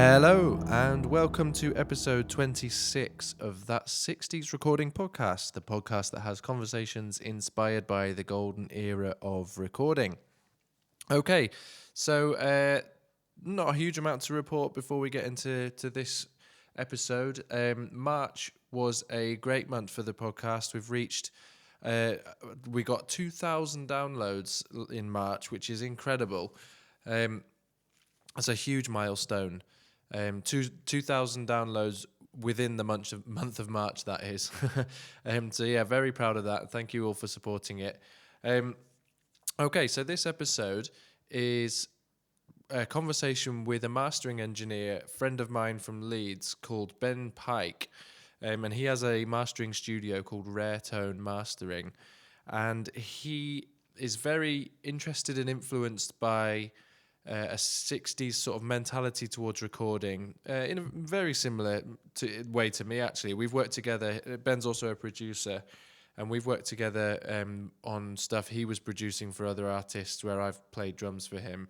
Hello, and welcome to episode 26 of That 60s Recording Podcast, the podcast that has conversations inspired by the golden era of recording. Okay, so not a huge amount to report before we get into this episode. March was a great month for the podcast. We got 2,000 downloads in March, which is incredible. That's a huge milestone. 2,000 downloads within the month of March, that is. So yeah, very proud of that. Thank you all for supporting it. Okay, so this episode is a conversation with a mastering engineer, friend of mine from Leeds, called Ben Pike. And he has a mastering studio called Raretone Mastering. And he is very interested and influenced by a 60s sort of mentality towards recording in a very similar way to me, actually. We've worked together. Ben's also a producer, and we've worked together on stuff he was producing for other artists where I've played drums for him.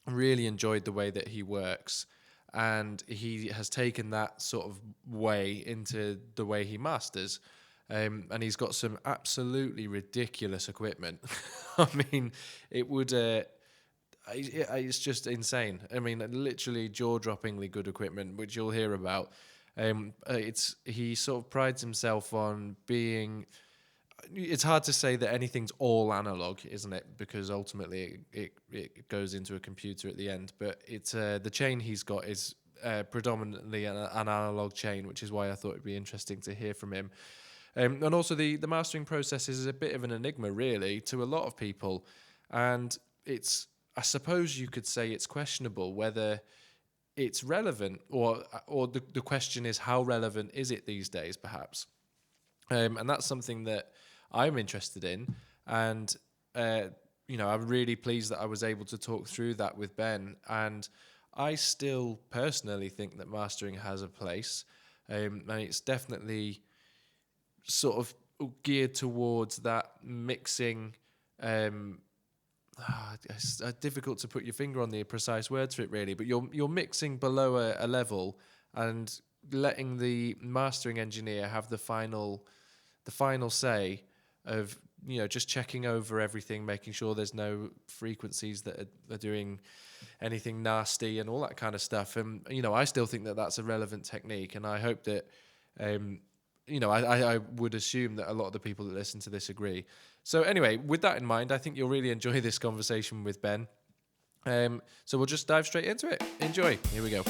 Really enjoyed the way that he works, and he has taken that sort of way into the way he masters. And he's got some absolutely ridiculous equipment. I mean, it would... it's just insane. I mean, literally jaw-droppingly good equipment, which you'll hear about. He sort of prides himself on being... It's hard to say that anything's all analog, isn't it? Because ultimately it goes into a computer at the end. But it's the chain he's got is predominantly an analog chain, which is why I thought it'd be interesting to hear from him. And also the mastering process is a bit of an enigma, really, to a lot of people. And I suppose you could say it's questionable whether it's relevant, or the question is, how relevant is it these days, perhaps? And that's something that I'm interested in, and I'm really pleased that I was able to talk through that with Ben. And I still personally think that mastering has a place, and it's definitely sort of geared towards that mixing. It's difficult to put your finger on the precise words for it, really, but you're mixing below a level and letting the mastering engineer have the final say of, just checking over everything, making sure there's no frequencies that are doing anything nasty and all that kind of stuff. And I still think that that's a relevant technique, and I hope that I would assume that a lot of the people that listen to this agree. So anyway, with that in mind, I think you'll really enjoy this conversation with Ben. So we'll just dive straight into it. Enjoy. Here we go.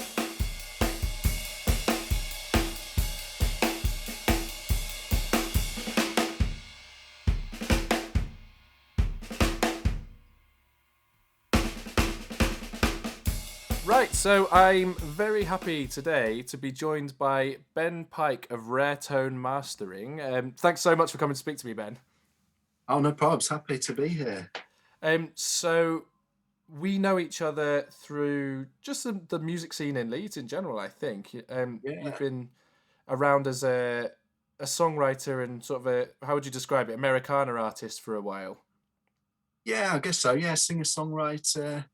Right, so I'm very happy today to be joined by Ben Pike of Raretone Mastering. Thanks so much for coming to speak to me, Ben. Oh, no problems. Happy to be here. So we know each other through just the music scene in Leeds in general, I think. You've been around as a songwriter and sort of how would you describe it, Americana artist for a while. Yeah, I guess so. Yeah, singer-songwriter.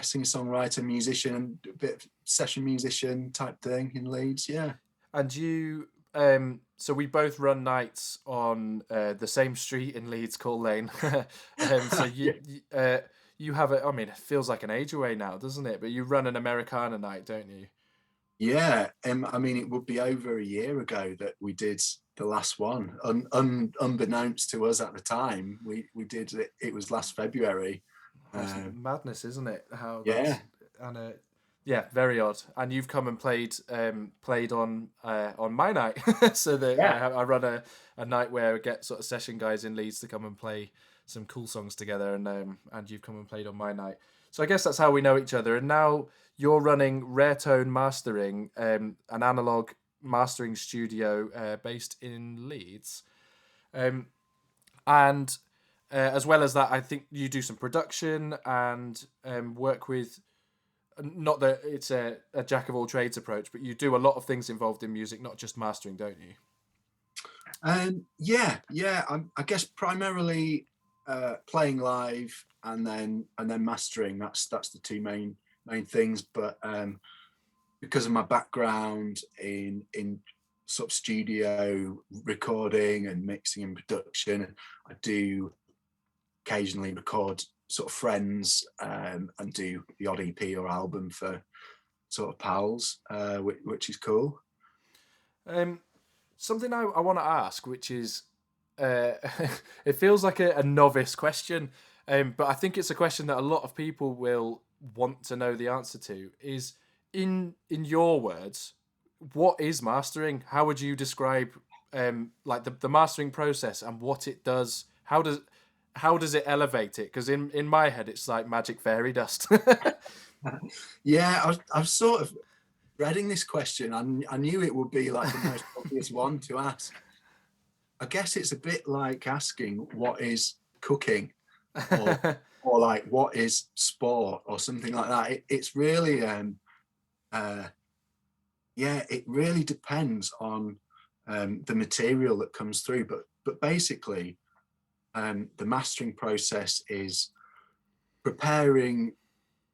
Singer-songwriter, musician, a bit of session musician type thing in Leeds. Yeah. And you... so we both run nights on the same street in Leeds, Coal Lane. So you have it feels like an age away now, doesn't it? But you run an Americana night, don't you? Yeah. It would be over a year ago that we did the last one. Unbeknownst to us at the time, we did it. It was last February. Madness, isn't it? How yeah. And very odd. And you've come and played on my night. So that I run a night where I get sort of session guys in Leeds to come and play some cool songs together, and you've come and played on my night. So I guess that's how we know each other. And now you're running Raretone Mastering, an analogue mastering studio based in Leeds. And as well as that, I think you do some production and work with... Not that it's a jack of all trades approach, but you do a lot of things involved in music, not just mastering, don't you? I guess primarily playing live and then mastering. That's the two main things. But because of my background in sort of studio recording and mixing and production, I do occasionally record sort of friends, and do the odd EP or album for sort of pals, which is cool. Something I want to ask, which is, it feels like a novice question, but I think it's a question that a lot of people will want to know the answer to. Is in your words, what is mastering? How would you describe like the mastering process and what it does? How does it elevate it? Because in my head, it's like magic fairy dust. Yeah, I've sort of reading this question. I knew it would be like the most obvious one to ask. I guess it's a bit like asking what is cooking, or like what is sport, or something like that. It's really it really depends on the material that comes through. But basically, the mastering process is preparing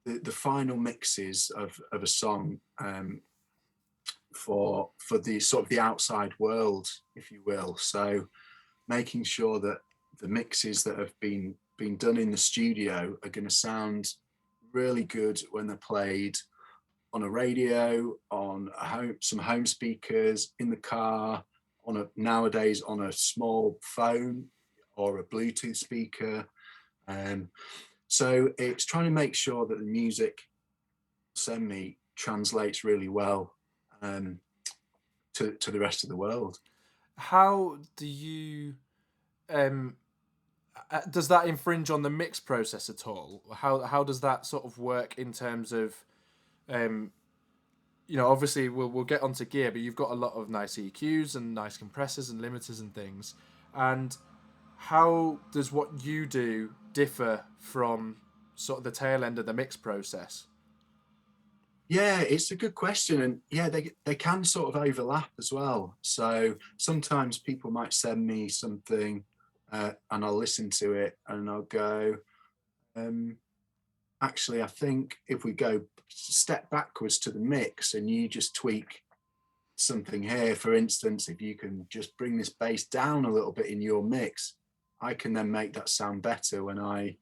the final mixes of a song, for the sort of the outside world, if you will. So making sure that the mixes that have been done in the studio are going to sound really good when they're played on a radio, on some home speakers, in the car, nowadays on a small phone or a Bluetooth speaker. So it's trying to make sure that the music send me translates really well to the rest of the world. How do you does that infringe on the mix process at all? How does that sort of work in terms of obviously we'll get onto gear, but you've got a lot of nice EQs and nice compressors and limiters and things. And how does what you do differ from sort of the tail end of the mix process? Yeah, it's a good question, and yeah, they can sort of overlap as well. So sometimes people might send me something, and I'll listen to it and I'll go, actually, I think if we go step backwards to the mix and you just tweak something here, for instance, if you can just bring this bass down a little bit in your mix, I can then make that sound better when I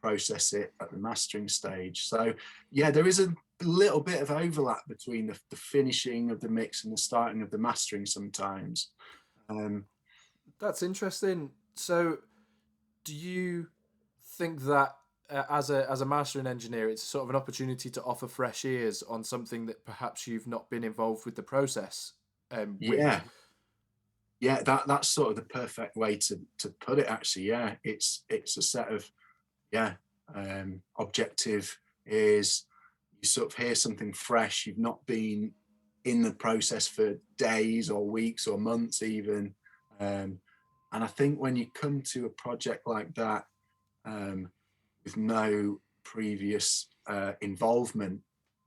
process it at the mastering stage. So yeah, there is a little bit of overlap between the finishing of the mix and the starting of the mastering sometimes. That's interesting. So do you think that as a mastering engineer, it's sort of an opportunity to offer fresh ears on something that perhaps you've not been involved with the process with? Yeah, that's sort of the perfect way to put it, actually. Yeah, it's a set of objective is you sort of hear something fresh. You've not been in the process for days or weeks or months even, and I think when you come to a project like that, with no previous involvement,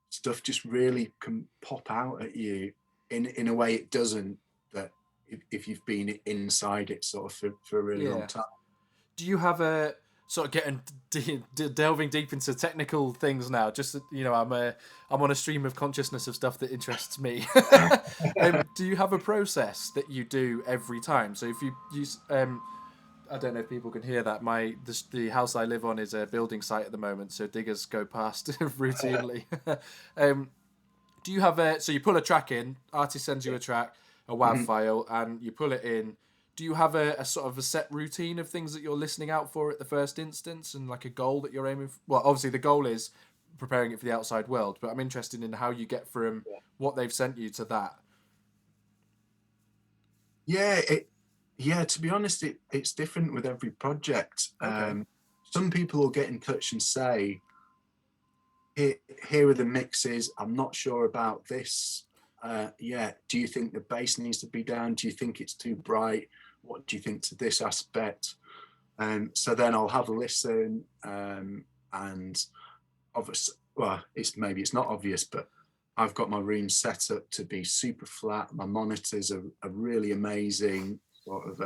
stuff just really can pop out at you in a way it doesn't, that if you've been inside it sort of for a really long time. Do you have a sort of getting delving deep into technical things now? Just I'm on a stream of consciousness of stuff that interests me. Do you have a process that you do every time? So if you use I don't know if people can hear that. The house I live on is a building site at the moment, so diggers go past routinely. Do you have so you pull a track in, artist sends you a track, a WAV file, and you pull it in. Do you have a sort of a set routine of things that you're listening out for at the first instance, and like a goal that you're aiming for? Well, obviously the goal is preparing it for the outside world, but I'm interested in how you get from what they've sent you to that. Yeah, to be honest, it's different with every project. Okay. Some people will get in touch and say, here are the mixes, I'm not sure about this. Do you think the bass needs to be down? Do you think it's too bright? What do you think to this aspect? So then I'll have a listen, and obviously, well, it's not obvious, but I've got my room set up to be super flat. My monitors are really amazing, sort of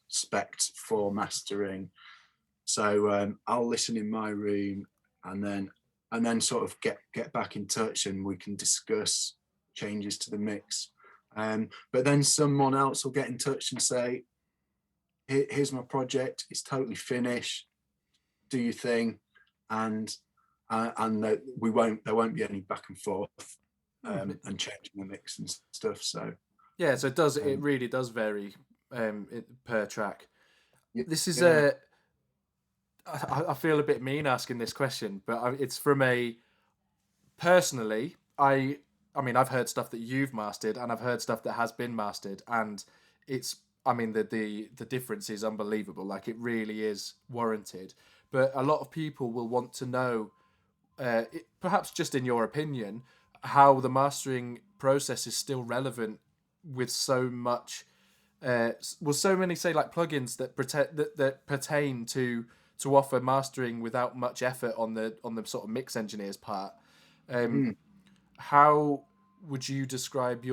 spec'd for mastering. So I'll listen in my room, and then sort of get back in touch, and we can discuss changes to the mix. But then someone else will get in touch and say, here's my project, it's totally finished, do your thing. And there won't be any back and forth and changing the mix and stuff. So yeah, so it really does vary per track. yeah, This is yeah. I feel a bit mean asking this question, but it's from a personally. I mean, I've heard stuff that you've mastered, and I've heard stuff that has been mastered, and it's. I mean, the difference is unbelievable. Like, it really is warranted. But a lot of people will want to know, perhaps just in your opinion, how the mastering process is still relevant with so much. So many, say, like plugins that that pertain to offer mastering without much effort on the sort of mix engineer's part. Mm. How would you describe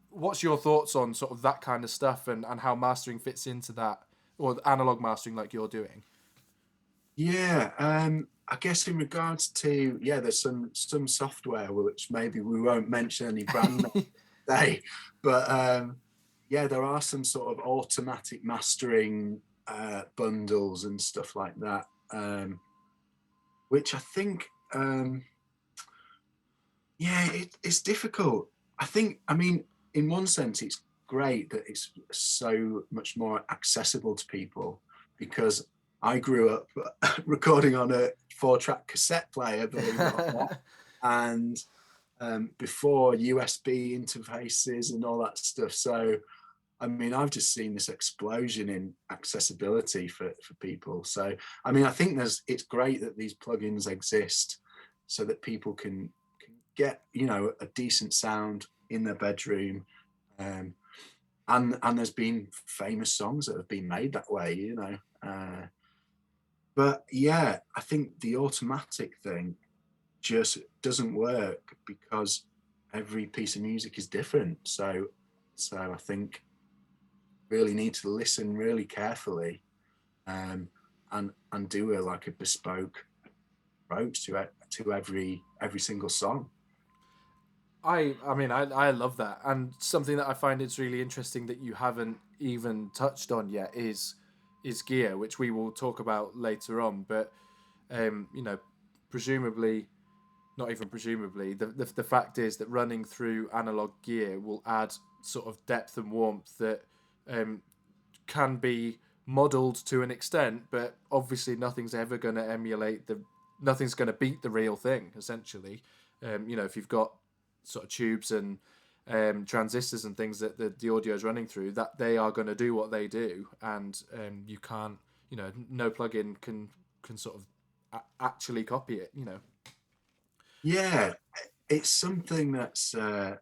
what's your thoughts on sort of that kind of stuff, and how mastering fits into that, or analog mastering like you're doing? Yeah, I guess in regards to, there's some software which maybe we won't mention any brand name today, but there are some sort of automatic mastering bundles and stuff like that, which I think, it's difficult. I mean, in one sense, it's great that it's so much more accessible to people, because I grew up recording on a 4-track cassette player, believe it or not, and before USB interfaces and all that stuff. So, I mean, I've just seen this explosion in accessibility for people. So, I mean, I think it's great that these plugins exist so that people can get, a decent sound in their bedroom. And there's been famous songs that have been made that way, but yeah, I think the automatic thing just doesn't work, because every piece of music is different. So I think really need to listen really carefully, and do a bespoke approach to every single song. I mean, I love that, and something that I find it's really interesting that you haven't even touched on yet is gear, which we will talk about later on. But presumably, not even presumably, the fact is that running through analog gear will add sort of depth and warmth that can be modeled to an extent, but obviously nothing's ever going to nothing's going to beat the real thing, essentially. If you've got sort of tubes and transistors and things that the audio is running through, that they are going to do what they do, and you can't, no plugin can sort of actually copy it. Yeah, it's something that's I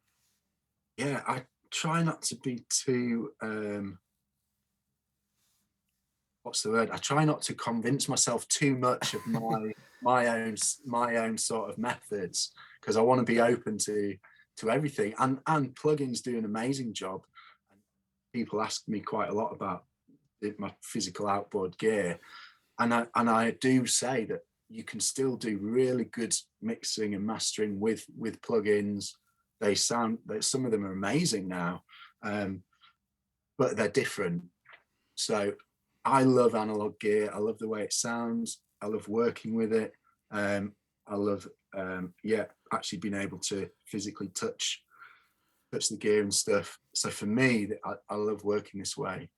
try not to be too what's the word? I try not to convince myself too much of my own sort of methods, because I want to be open to everything. And plugins do an amazing job. People ask me quite a lot about my physical outboard gear, and I do say that you can still do really good mixing and mastering with plugins. Some of them are amazing now, but they're different. So I love analog gear. I love the way it sounds. I love working with it. I love actually being able to physically touch the gear and stuff. So for me, I love working this way.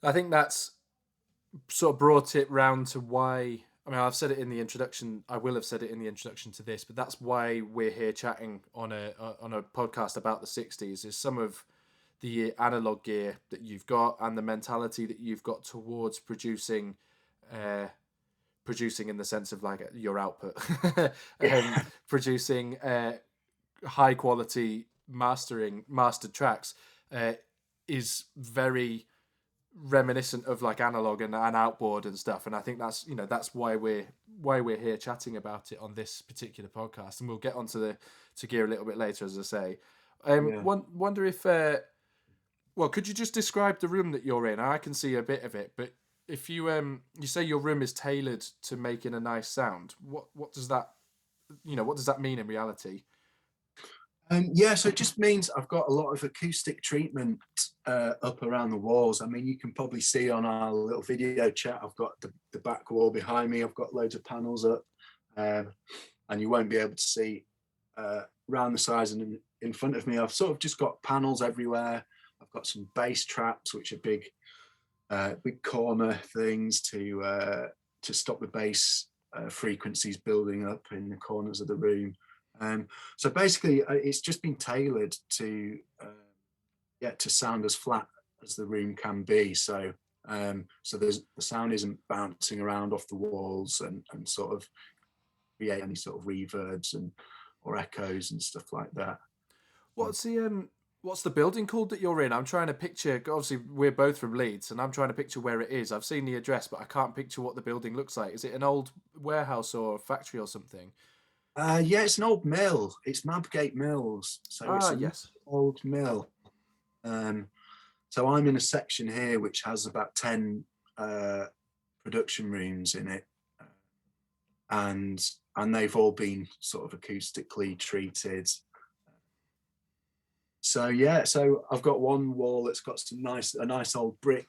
I think that's sort of brought it round to why. I mean, I've said it in the introduction. I will have said it in the introduction to this, but that's why we're here chatting on a podcast about the '60s. Is some of the analog gear that you've got and the mentality that you've got towards producing in the sense of like your output, producing high quality mastered tracks is very reminiscent of like analog and outboard and stuff. And I think that's why we're here chatting about it on this particular podcast, and we'll get onto to gear a little bit later, as I say. Wonder if could you just describe the room that you're in? I can see a bit of it, but if you say your room is tailored to making a nice sound, what does that what does that mean in reality? Yeah, so it just means I've got a lot of acoustic treatment up around the walls. I mean, you can probably see on our little video chat, I've got the back wall behind me. I've got loads of panels up, and you won't be able to see around the sides and in front of me. I've sort of just got panels everywhere. I've got some bass traps, which are big corner things to stop the bass frequencies building up in the corners of the room. So basically, it's just been tailored to sound as flat as the room can be. So the sound isn't bouncing around off the walls and sort of create any sort of reverbs or echoes and stuff like that. What's the building called that you're in? I'm trying to picture. Obviously, we're both from Leeds, and I'm trying to picture where it is. I've seen the address, but I can't picture what the building looks like. Is it an old warehouse or factory or something? Yeah, it's an old mill. It's Mabgate Mills. So it's an Yes. old mill. So I'm in a section here which has about 10 production rooms in it. And they've all been sort of acoustically treated. So yeah, so I've got one wall that's got a nice old brick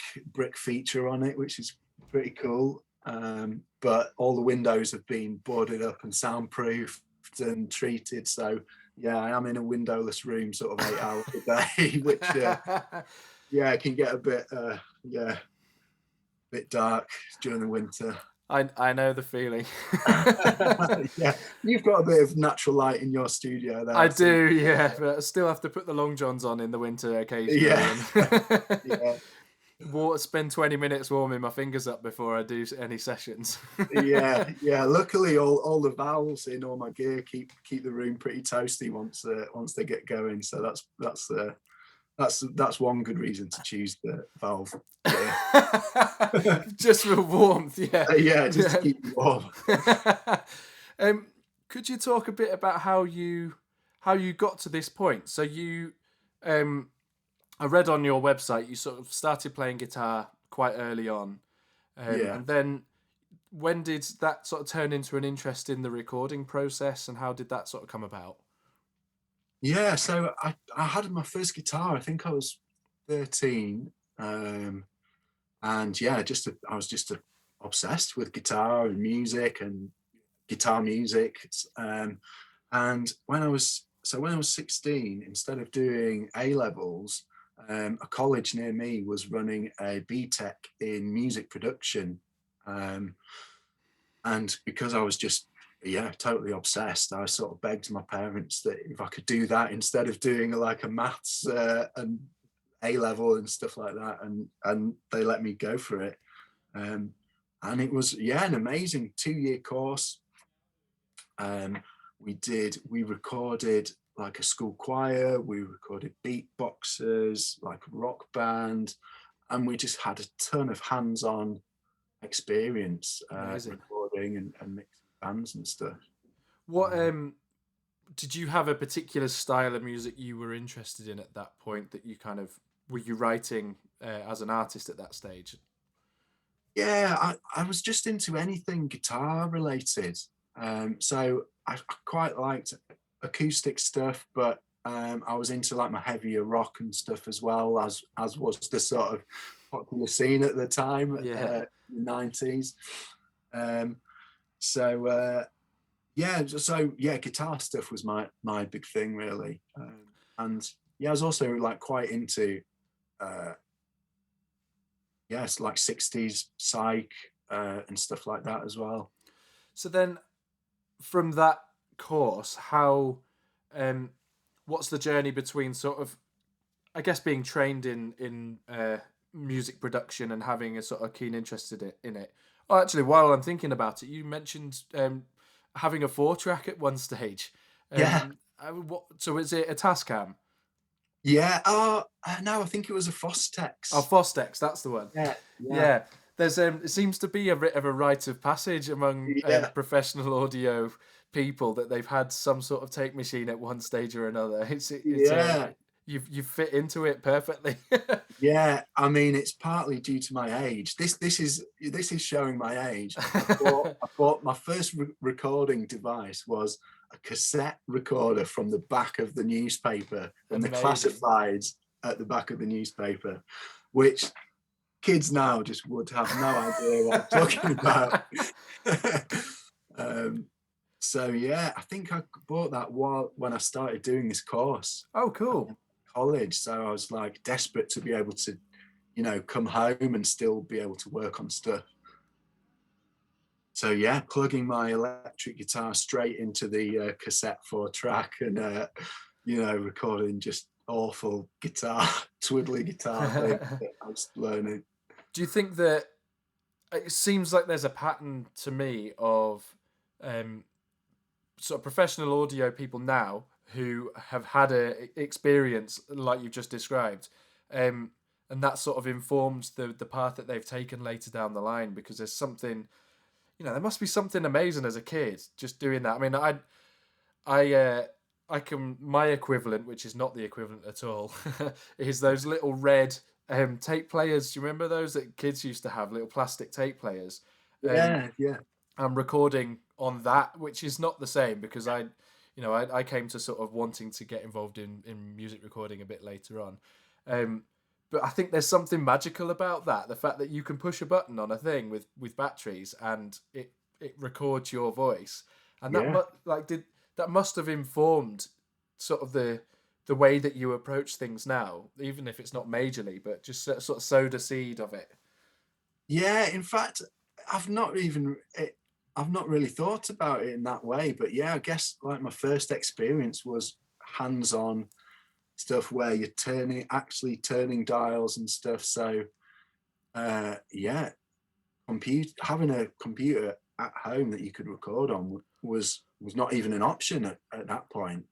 feature on it, which is pretty cool. But all the windows have been boarded up and soundproofed and treated. So yeah, I am in a windowless room sort of 8 hours a day, which yeah, it can get a bit dark during the winter. I know the feeling. Yeah, you've got a bit of natural light in your studio there. I do, yeah, but I still have to put the long johns on in the winter occasionally. Yeah. Spend 20 minutes warming my fingers up before I do any sessions. Yeah. Luckily, all the valves in all my gear keep the room pretty toasty once they get going. So that's one good reason to choose the valve. Yeah. Just for warmth, yeah. To keep you warm. Could you talk a bit about how you got to this point? So you, I read on your website you sort of started playing guitar quite early on, and then when did that sort of turn into an interest in the recording process, and how did that sort of come about? Yeah, so I had my first guitar. I think I was 13, and yeah, I was just obsessed with guitar and music and guitar music. And when I was 16, instead of doing A levels, a college near me was running a BTEC in music production, and because I was just totally obsessed, I sort of begged my parents that if I could do that instead of doing like a maths and A level and stuff like that, and they let me go for it. And it was an amazing 2-year course. We recorded like a school choir, we recorded beatboxers, like a rock band, and we just had a ton of hands-on experience recording and mixing bands and stuff. What did you have a particular style of music you were interested in at that point that you kind of were you writing as an artist at that stage? Yeah, I was just into anything guitar related. So I quite liked acoustic stuff, but I was into like my heavier rock and stuff as well, as was the sort of popular scene at the time, in the 90s. Guitar stuff was my big thing really. And yeah, I was also like quite into like 60s psych and stuff like that as well. So then from that course, how what's the journey between sort of, I guess, being trained in music production and having a sort of keen interest in it? Oh, actually, while I'm thinking about it, you mentioned having a 4-track at one stage. So is it a Tascam? Yeah. No, I think it was a Fostex. Oh, Fostex, that's the one. Yeah. There's it seems to be a bit of a rite of passage among professional audio people that they've had some sort of tape machine at one stage or another. you've fit into it perfectly. Yeah, I mean, it's partly due to my age. This is showing my age. I bought my first recording device was a cassette recorder from the back of the newspaper, from the Amazing. classifieds at the back of the newspaper, which kids now just would have no idea what I'm talking about. So yeah, I think I bought that when I started doing this course. Oh, cool. College, so I was like desperate to be able to, come home and still be able to work on stuff. So yeah, plugging my electric guitar straight into the cassette 4-track and recording just awful guitar twiddly guitar thing that I was learning. Do you think that it seems like there's a pattern to me of sort of professional audio people now who have had a experience like you've just described, and that sort of informs the path that they've taken later down the line, because there's something, there must be something amazing as a kid just doing that. I mean, I can, my equivalent, which is not the equivalent at all, is those little red tape players. Do you remember those that kids used to have, little plastic tape players? Yeah. I'm recording on that, which is not the same, because I came to sort of wanting to get involved in music recording a bit later on. But I think there's something magical about that. The fact that you can push a button on a thing with batteries and it records your voice. And that that must have informed sort of the way that you approach things now, even if it's not majorly, but just sort of sowed a seed of it. Yeah, in fact, I've not really thought about it in that way, but yeah, I guess like my first experience was hands-on stuff where you're actually turning dials and stuff. So yeah, having a computer at home that you could record on was not even an option at that point.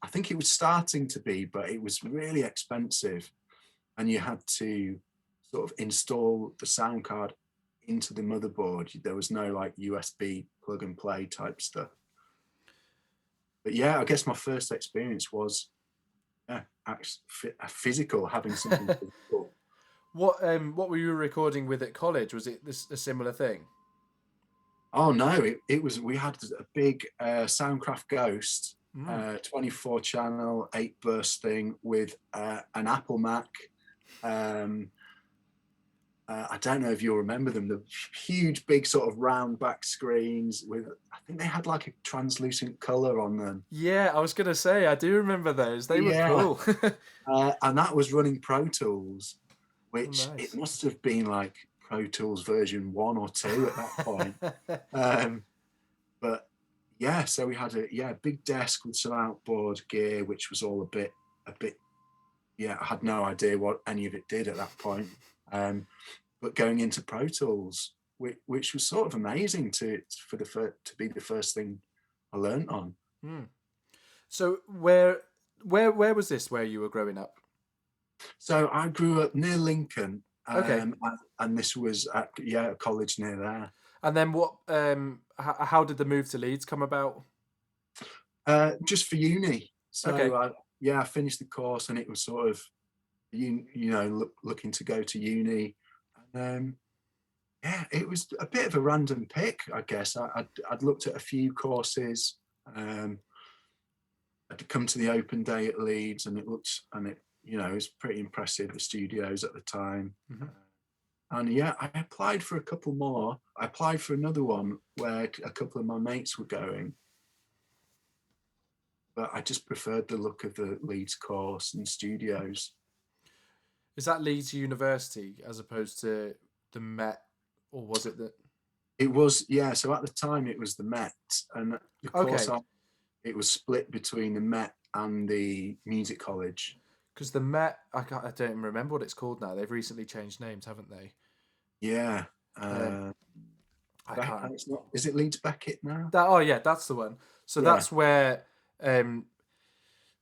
I think it was starting to be, but it was really expensive, and you had to sort of install the sound card into the motherboard. There was no like USB plug and play type stuff. But yeah, I guess my first experience was physical, having something physical. What were you recording with at college? Was it a similar thing? Oh no, it was. We had a big Soundcraft Ghost, 24 channel 8 burst thing with an Apple Mac. I don't know if you'll remember them, the huge, big sort of round back screens with, I think they had like a translucent color on them. Yeah, I was going to say, I do remember those. They were cool. And that was running Pro Tools, which nice. It must have been like Pro Tools version 1 or 2 at that point. But yeah, so we had a big desk with some outboard gear, which was all a bit, I had no idea what any of it did at that point. But going into Pro Tools, which was sort of amazing to be the first thing I learned on. So where was this where you were growing up? So I grew up near Lincoln. Okay. And this was at a college near there. And then what? How did the move to Leeds come about? Just for uni. So okay. I finished the course, and it was sort of looking to go to uni. And it was a bit of a random pick, I guess. I'd looked at a few courses. I'd come to the open day at Leeds, and it was pretty impressive, the studios at the time. And I applied for a couple more. I applied for another one where a couple of my mates were going, but I just preferred the look of the Leeds course and studios. Is that Leeds University as opposed to the Met, or was it that? It was, yeah. So at the time it was the Met, and the course it was split between the Met and the Music College. Because the Met, I don't even remember what it's called now. They've recently changed names, haven't they? Yeah. I can't. It's not. Is it Leeds Beckett now? That's the one. So that's where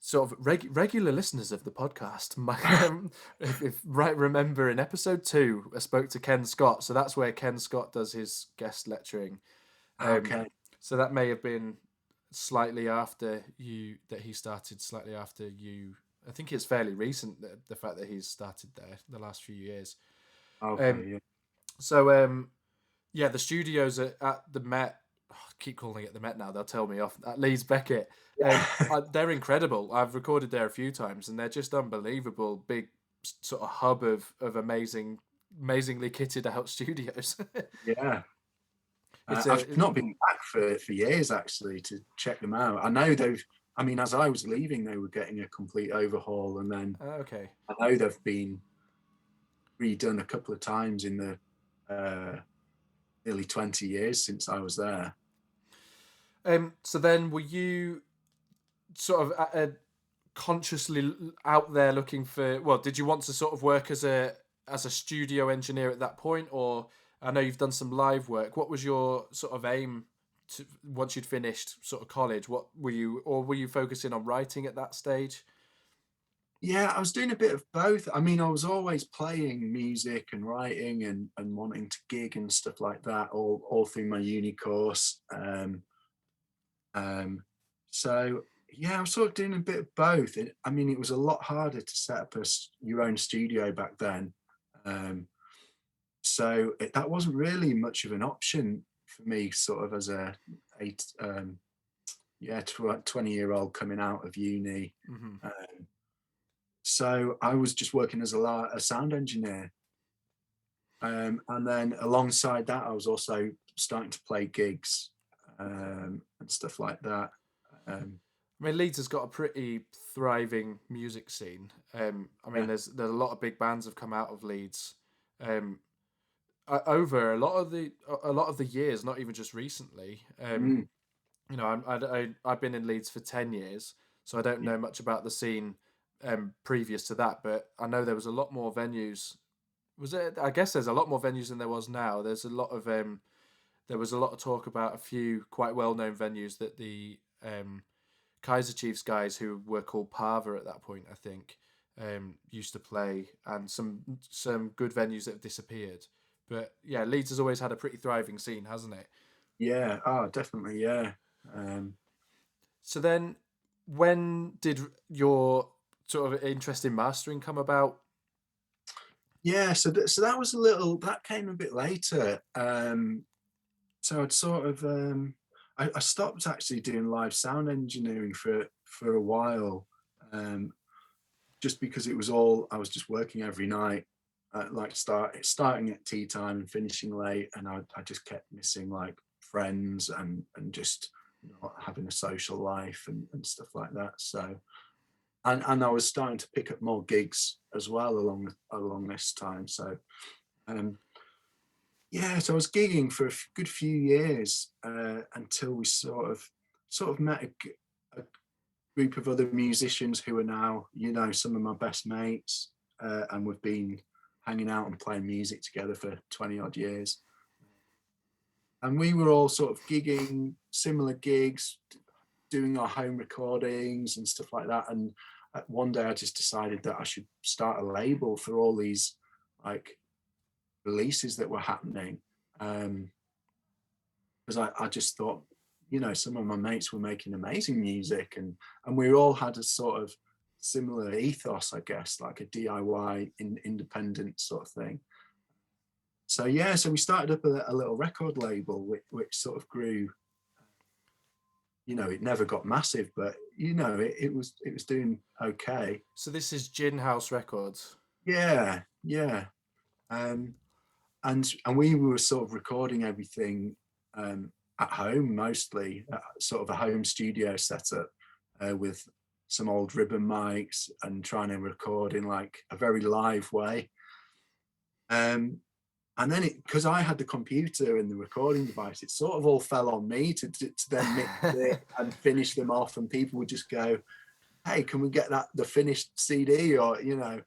sort of regular listeners of the podcast might, if remember in episode 2, I spoke to Ken Scott. So that's where Ken Scott does his guest lecturing. Okay. So that may have been slightly after you, that he started slightly after you. I think it's fairly recent, the fact that he's started there the last few years. Okay, Um, yeah. so yeah, the studios at the Met. Oh, I keep calling it the Met now. They'll tell me off. At Leeds Beckett, they're incredible. I've recorded there a few times, and they're just unbelievable. Big sort of hub of amazingly kitted out studios. Yeah. It's I've a not been back for years actually to check them out. I know they've. I mean, as I was leaving, they were getting a complete overhaul, and then okay. I know they've been redone a couple of times in the nearly 20 years since I was there. So then, were you sort of consciously out there looking for? Well, did you want to sort of work as a studio engineer at that point, or I know you've done some live work. What was your sort of aim to, once you'd finished sort of college? What were you, or were you focusing on writing at that stage? Yeah, I was doing a bit of both. I mean, I was always playing music and writing and wanting to gig and stuff like that all through my uni course. Um, so yeah, I was sort of doing a bit of both. I mean, it was a lot harder to set up your own studio back then. Um, that wasn't really much of an option for me, sort of as a 20-year-old coming out of uni. Mm-hmm. So I was just working as a sound engineer. And then alongside that, I was also starting to play gigs and stuff like that. I mean, Leeds has got a pretty thriving music scene. I mean, Yeah. there's a lot of big bands have come out of Leeds. Um, over a lot of the years, not even just recently. Mm, You know, I've been in Leeds for 10 years, so I don't yeah. know much about the scene previous to that. But I know there was a lot more venues. Was it? I guess there's a lot more venues than there was now. There's a lot of there was a lot of talk about a few quite well known venues that the Kaiser Chiefs guys, who were called Parva at that point, I think, used to play, and some good venues that have disappeared. But yeah, Leeds has always had a pretty thriving scene, hasn't it? Yeah. Oh, definitely. Yeah. Um, So then, when did your sort of interest in mastering come about? yeah. So that was that came a bit later. So I'd sort of, I stopped actually doing live sound engineering for a while. Just because I was just working every night, like starting at tea time and finishing late, and I just kept missing like friends and just not having a social life and stuff like that. So and I was starting to pick up more gigs as well along this time. So um, yeah, so I was gigging for a good few years until we sort of met a group of other musicians who are now, some of my best mates, and we've been hanging out and playing music together for 20 odd years. And we were all sort of gigging similar gigs, doing our home recordings and stuff like that. And one day I just decided that I should start a label for all these like releases that were happening. Because I just thought, some of my mates were making amazing music, and we all had a sort of similar ethos, I guess, like a DIY independent sort of thing. So yeah, so we started up a little record label, which sort of grew. It never got massive, but it was doing okay. So this is Gin House Records. Yeah, yeah. And we were sort of recording everything at home, mostly sort of a home studio setup with some old ribbon mics and trying to record in like a very live way. And then because I had the computer and the recording device, it sort of all fell on me to then mix it and finish them off, and people would just go, hey, can we get the finished CD, or to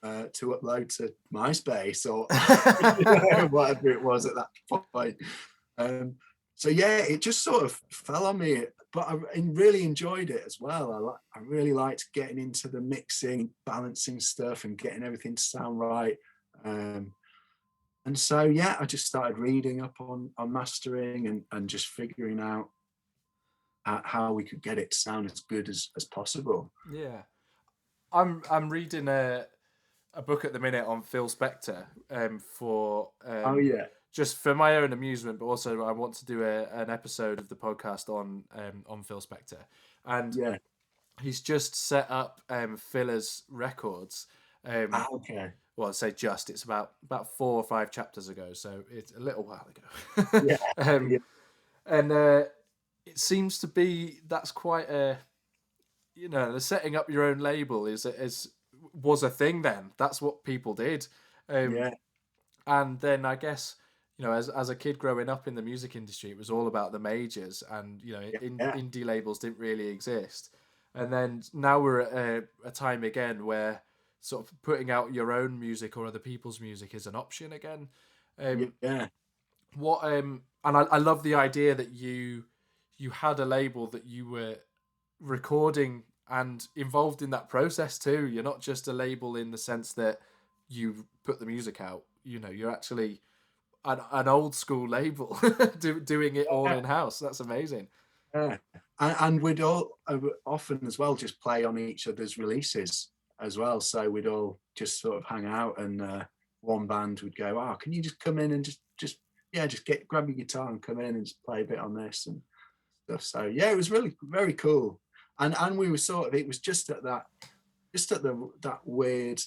upload to MySpace or whatever it was at that point. So yeah, it just sort of fell on me, but I really enjoyed it as well. I really liked getting into the mixing, balancing stuff, and getting everything to sound right. And so yeah, I just started reading up on mastering and just figuring out at how we could get it to sound as good as possible. Yeah. I'm reading a book at the minute on Phil Spector, for Oh yeah, just for my own amusement, but also I want to do an episode of the podcast on Phil Spector, and yeah. he's just set up Phil's records. Okay. Well, I'd say just, it's about 4 or 5 chapters ago, so it's a little while ago. Yeah, yeah, And it seems to be that's quite a, the setting up your own label is was a thing then. That's what people did. Um, yeah, and then I guess, as a kid growing up in the music industry, it was all about the majors, and yeah, indie labels didn't really exist. And then now we're at a time again where sort of putting out your own music or other people's music is an option again. yeah, Um, yeah, and I love the idea that you had a label that you were recording and involved in that process too. You're not just a label in the sense that you put the music out. You're actually an old school label doing it all yeah. in house. That's amazing. Yeah. And we'd all often as well just play on each other's releases as well. So we'd all just sort of hang out, and one band would go, "Oh, can you just come in and just grab your guitar and come in and just play a bit on this and stuff." So yeah, it was really very cool. And we were sort of, it was just at that weird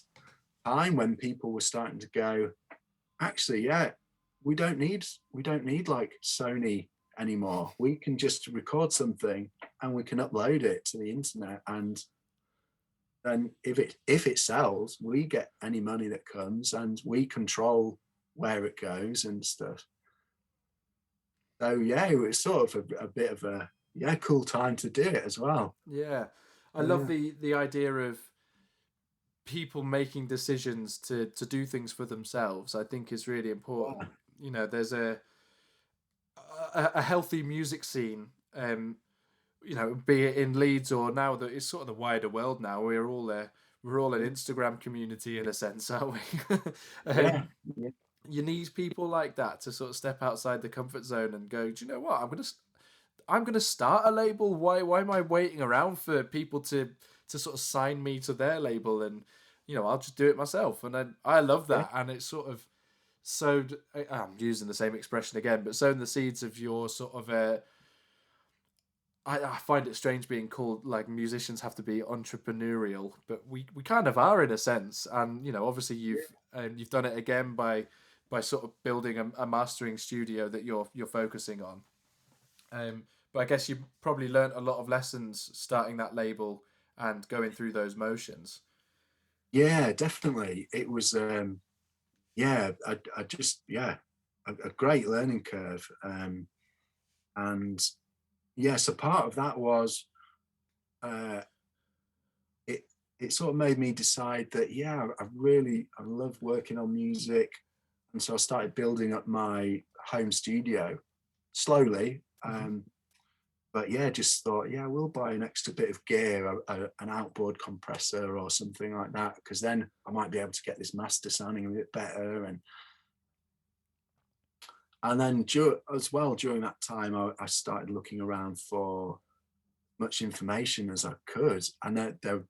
time when people were starting to go, actually, yeah, we don't need like Sony anymore. We can just record something and we can upload it to the internet, and then if it sells, we get any money that comes, and we control where it goes and stuff. So yeah, it was sort of a bit of a cool time to do it as well. Yeah, I So, love yeah, the idea of people making decisions to do things for themselves. I think is really important. There's a healthy music scene. Be it in Leeds or now that it's sort of the wider world now. We're all an Instagram community in a sense, aren't we? yeah, yeah, You need people like that to sort of step outside the comfort zone and go, do you know what? I'm gonna start a label. Why am I waiting around for people to sort of sign me to their label? And I'll just do it myself. And I love yeah, that. And it's sort of sowed. I'm using the same expression again, but sown the seeds of your sort of I find it strange being called, like, musicians have to be entrepreneurial, but we kind of are in a sense. And obviously you've done it again by sort of building a mastering studio that you're focusing on. But I guess you probably learnt a lot of lessons starting that label and going through those motions. yeah, definitely. It was yeah, I just a great learning curve. And yeah, so part of that was uh, it it sort of made me decide that I love working on music, and so I started building up my home studio slowly. Mm-hmm. But yeah, just thought, yeah, we'll buy an extra bit of gear, an outboard compressor or something like that, because then I might be able to get this master sounding a bit better. And then as well during that time, I started looking around for much information as I could, and there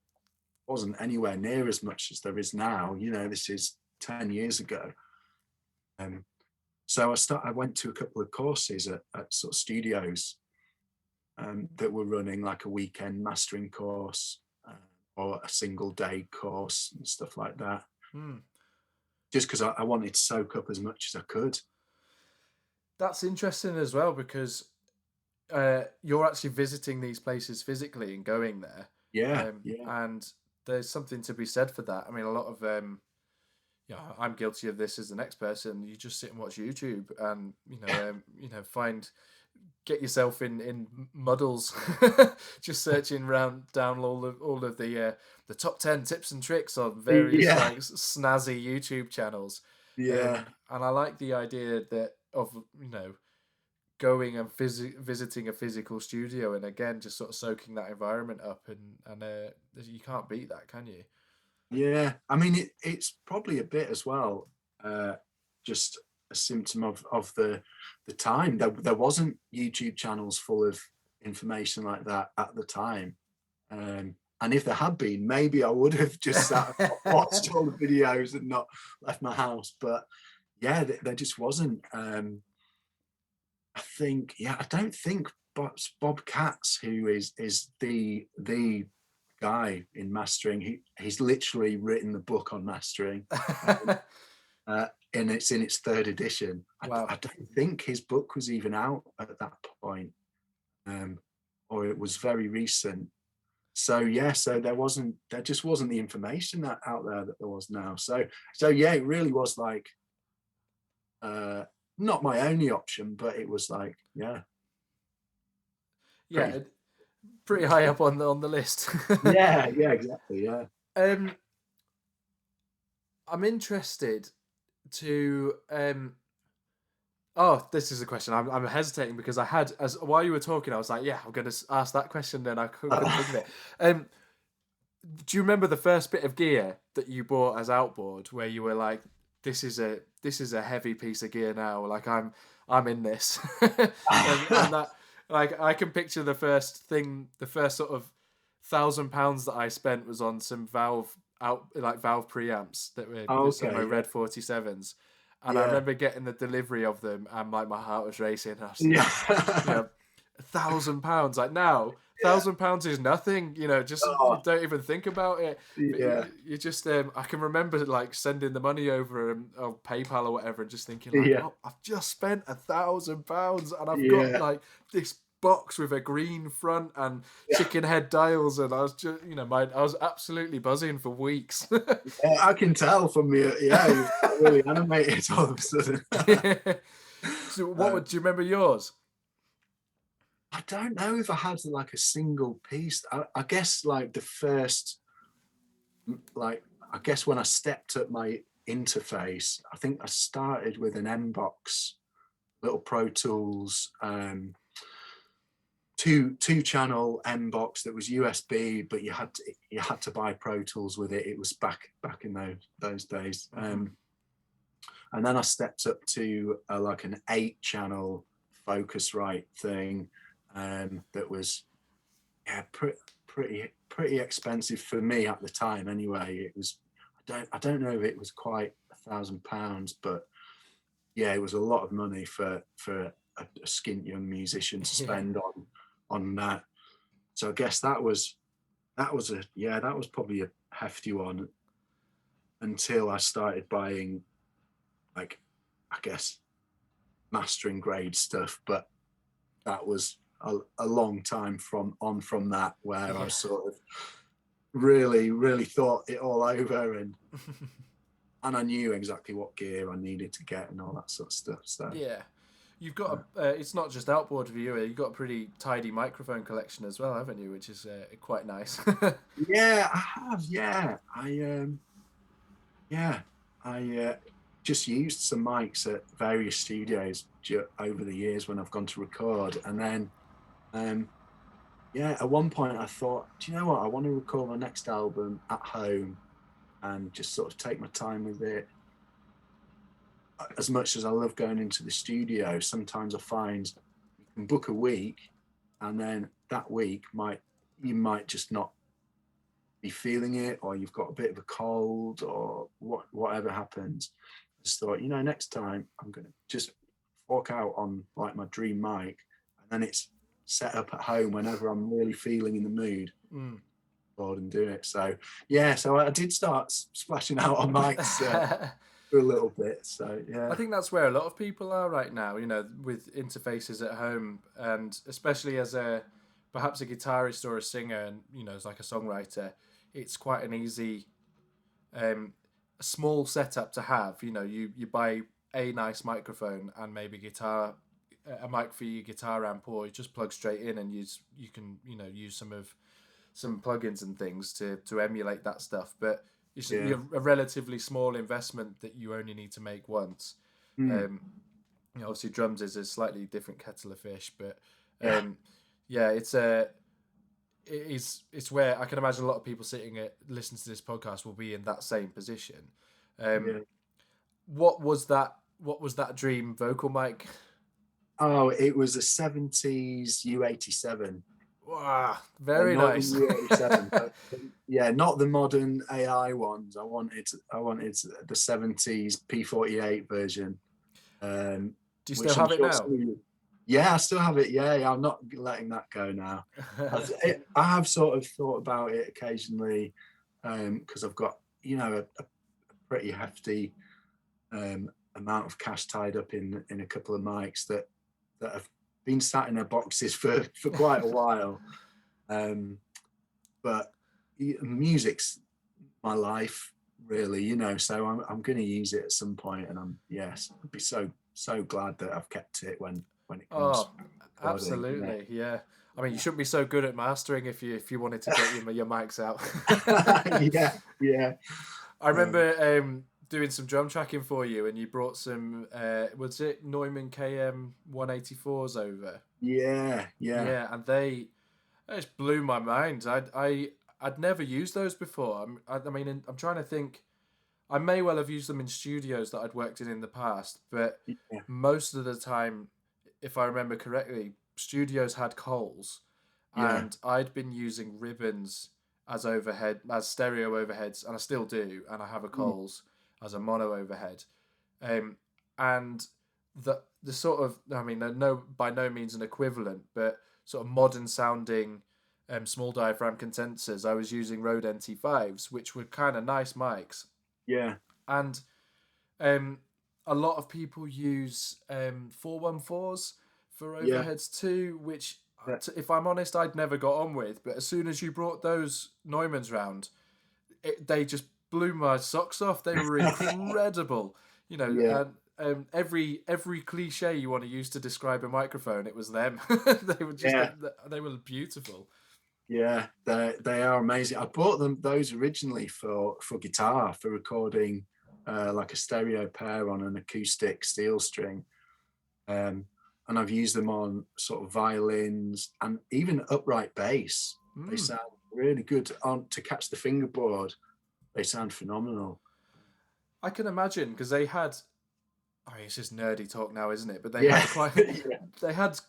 wasn't anywhere near as much as there is now. This is 10 years ago. So I went to a couple of courses at sort of studios that were running, like a weekend mastering course, or a single day course and stuff like that. Hmm. Just because I wanted to soak up as much as I could. That's interesting as well, because you're actually visiting these places physically and going there, Yeah, yeah, and there's something to be said for that. I mean, a lot of I'm guilty of this as the next person. You just sit and watch YouTube, and get yourself in muddles, just searching around down all of the top 10 tips and tricks on various yeah, like snazzy YouTube channels. yeah. And I like the idea that of going and visiting a physical studio, and again just sort of soaking that environment up, and you can't beat that, can you? Yeah, I mean, it's probably a bit as well, just a symptom of the time. There wasn't YouTube channels full of information like that at the time. And if there had been, maybe I would have just sat and watched all the videos and not left my house. But yeah, there just wasn't. I think, yeah, I don't think Bob Katz, who is the guy in mastering, he's literally written the book on mastering. And it's in its 3rd edition. Wow. I don't think his book was even out at that point, or it was very recent. So yeah, so there just wasn't the information that out there that there was now. So yeah, it really was like not my only option, but it was like, yeah, Yeah, pretty high up on the list. yeah, exactly, yeah. I'm interested to oh, this is a question. I'm hesitating because I had, as while you were talking, I was like, yeah, I'm going to ask that question. Then I couldn't think of it. Do you remember the first bit of gear that you bought as outboard, where you were like, this is a heavy piece of gear now. Like I'm in this, and that, like, I can picture the first sort of £1,000 that I spent was on some valve preamps that were some of my Red 47s. And I remember getting the delivery of them, and like my heart was racing. I was like, you know, £1,000. Like now, £1,000 is nothing. You know, just don't even think about it. Yeah. You just, I can remember like sending the money over on PayPal or whatever, and just thinking like, oh, I've just spent £1,000, and I've got like this box with a green front and chicken head dials, and I was just, you know, I was absolutely buzzing for weeks. Yeah, I can tell from you. Yeah, you're really animated all of a sudden. So do you remember yours? I don't know if I had like a single piece. I guess like the first, like, I guess when I stepped up my interface, I think I started with an M-Box, little Pro Tools, two channel M-Box that was USB, but you had to buy Pro Tools with it. It was back in those days. And then I stepped up to like an 8-channel Focusrite thing, that was pretty expensive for me at the time. Anyway, it was, I don't know if it was quite £1,000, but yeah, it was a lot of money for a skint young musician to spend on that. So I guess that was probably a hefty one, until I started buying, like, I guess, mastering grade stuff. But that was a long time from that, where I sort of really thought it all over, and I knew exactly what gear I needed to get and all that sort of stuff. So yeah, you've got it's not just outboard viewer, you've got a pretty tidy microphone collection as well, haven't you, which is quite nice. yeah, I have. I just used some mics at various studios over the years when I've gone to record, and then at one point I thought, do you know what, I want to record my next album at home and just sort of take my time with it. As much as I love going into the studio, sometimes I find you can book a week, and then that week you might just not be feeling it, or you've got a bit of a cold, or whatever happens. I just thought, next time I'm going to just fork out on like my dream mic, and then it's set up at home whenever I'm really feeling in the mood. And do it. So I did start splashing out on mics for a little bit. So yeah, I think that's where a lot of people are right now, with interfaces at home, and especially as perhaps a guitarist or a singer, and as like a songwriter, it's quite an easy small setup to have. You buy a nice microphone and maybe a mic for your guitar amp, or you just plug straight in, and you can use some plugins and things to emulate that stuff. But it's a relatively small investment that you only need to make once. Obviously drums is a slightly different kettle of fish, but it's where I can imagine a lot of people listening to this podcast will be in that same position. What was that dream vocal mic? Oh, it was a 70s U87. Wow, very Not nice. U87, but yeah, not the modern AI ones. I wanted the 70s P48 version. Do you still Which I'm have it sure now? some of you. Yeah, I still have it. Yeah, I'm not letting that go now. I have sort of thought about it occasionally, because I've got a pretty hefty amount of cash tied up in a couple of mics that have been sat in their boxes for quite a while. But music's my life, really, so I'm going to use it at some point, and I'd be so glad that I've kept it when it comes Oh, to recording. absolutely, yeah. I mean, you shouldn't be so good at mastering if you wanted to get your mics out. Yeah. I remember doing some drum tracking for you, and you brought some. Was it Neumann KM 184s over? Yeah. Yeah, and they just blew my mind. I'd never used those before. I mean, I'm trying to think. I may well have used them in studios that I'd worked in the past, but Yeah. most of the time, if I remember correctly, studios had Coles, Yeah. and I'd been using ribbons as stereo overheads, and I still do, and I have a Mm. Coles as a mono overhead, um, and the sort of, I mean, they're by no means an equivalent, but sort of modern sounding small diaphragm condensers. I was using Rode NT5s, which were kind of nice mics, Yeah. and um, a lot of people use 414s for Yeah. overheads too, which, Yeah. if I'm honest, I'd never got on with. But as soon as you brought those Neumanns round, they just blew my socks off. They were incredible. You know, Yeah. every cliche you want to use to describe a microphone, it was them. Yeah. They were beautiful. Yeah. They are amazing. I bought those originally for guitar, for recording like a stereo pair on an acoustic steel string. And I've used them on sort of violins and even upright bass. They Mm. sound really good on to catch the fingerboard. They sound phenomenal. I can imagine, because they had. I mean, it's just nerdy talk now, isn't it? But they Yeah. had quite. Yeah. They had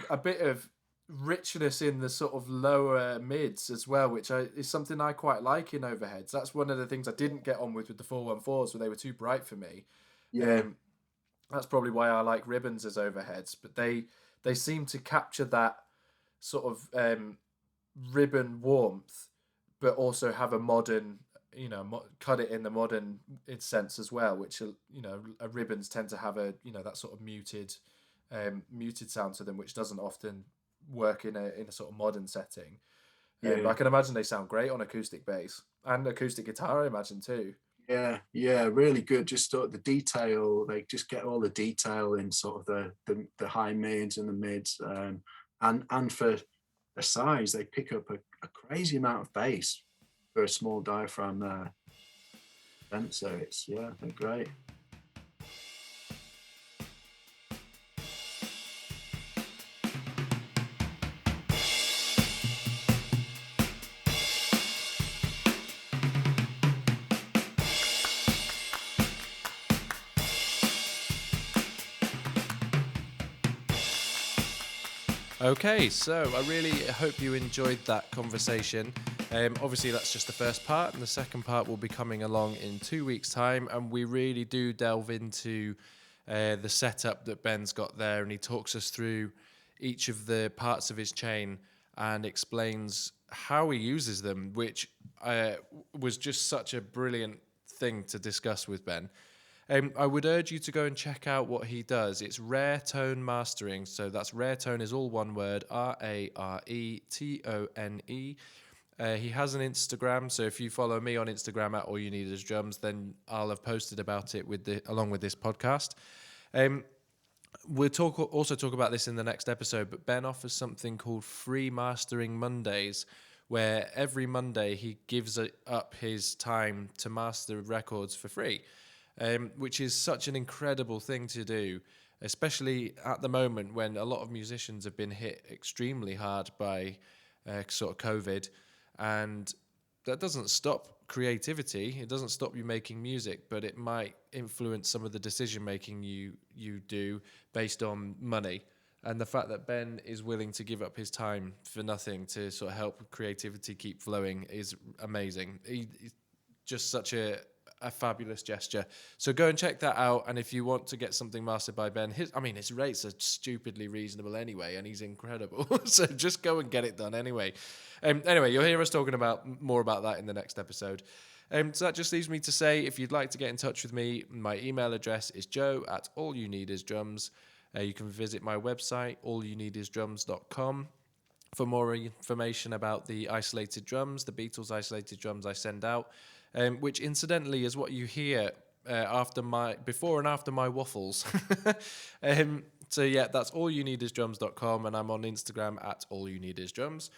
a bit of richness in the sort of lower mids as well, which is something I quite like in overheads. That's one of the things I didn't get on with the 414s, where they were too bright for me. Yeah. Um, that's probably why I like ribbons as overheads, but they seem to capture that sort of ribbon warmth, but also have a modern, cut it in the modern sense as well, which ribbons tend to have that sort of muted sound to them, which doesn't often work in a sort of modern setting. But Yeah. I can imagine they sound great on acoustic bass and acoustic guitar, I imagine too. Yeah, really good. Just sort of the detail, they just get all the detail in sort of the high mids and the mids, and for the size, they pick up a crazy amount of bass for a small diaphragm sensor. They're great. Okay, so I really hope you enjoyed that conversation. Obviously, that's just the first part, and the second part will be coming along in 2 weeks' time. And we really do delve into the setup that Ben's got there, and he talks us through each of the parts of his chain and explains how he uses them, which was just such a brilliant thing to discuss with Ben. I would urge you to go and check out what he does. It's Raretone Mastering. So that's Raretone is all one word, Raretone. He has an Instagram, so if you follow me on Instagram at All You Need Is Drums, then I'll have posted about it along with this podcast. We'll also talk about this in the next episode, but Ben offers something called Free Mastering Mondays, where every Monday he gives up his time to master records for free. Which is such an incredible thing to do, especially at the moment when a lot of musicians have been hit extremely hard by sort of COVID. And that doesn't stop creativity. It doesn't stop you making music, but it might influence some of the decision making you do based on money. And the fact that Ben is willing to give up his time for nothing to sort of help creativity keep flowing is amazing. He's just such a fabulous gesture. So go and check that out. And if you want to get something mastered by Ben, his rates are stupidly reasonable anyway, and he's incredible. So just go and get it done anyway. Anyway, you'll hear us talking more about that in the next episode. So that just leaves me to say, if you'd like to get in touch with me, my email address is joe@allyouneedisdrums. You can visit my website, allyouneedisdrums.com, for more information about the isolated drums, the Beatles isolated drums I send out, which incidentally is what you hear before and after my waffles. So yeah, that's allyouneedisdrums.com, and I'm on Instagram @allyouneedisdrums.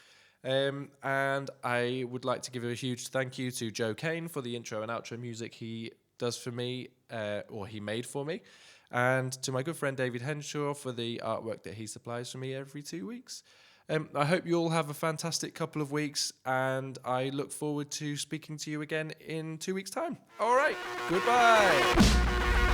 And I would like to give a huge thank you to Joe Kane for the intro and outro music he does for me, or he made for me, and to my good friend David Henshaw for the artwork that he supplies for me every 2 weeks. I hope you all have a fantastic couple of weeks, and I look forward to speaking to you again in 2 weeks' time. All right, goodbye.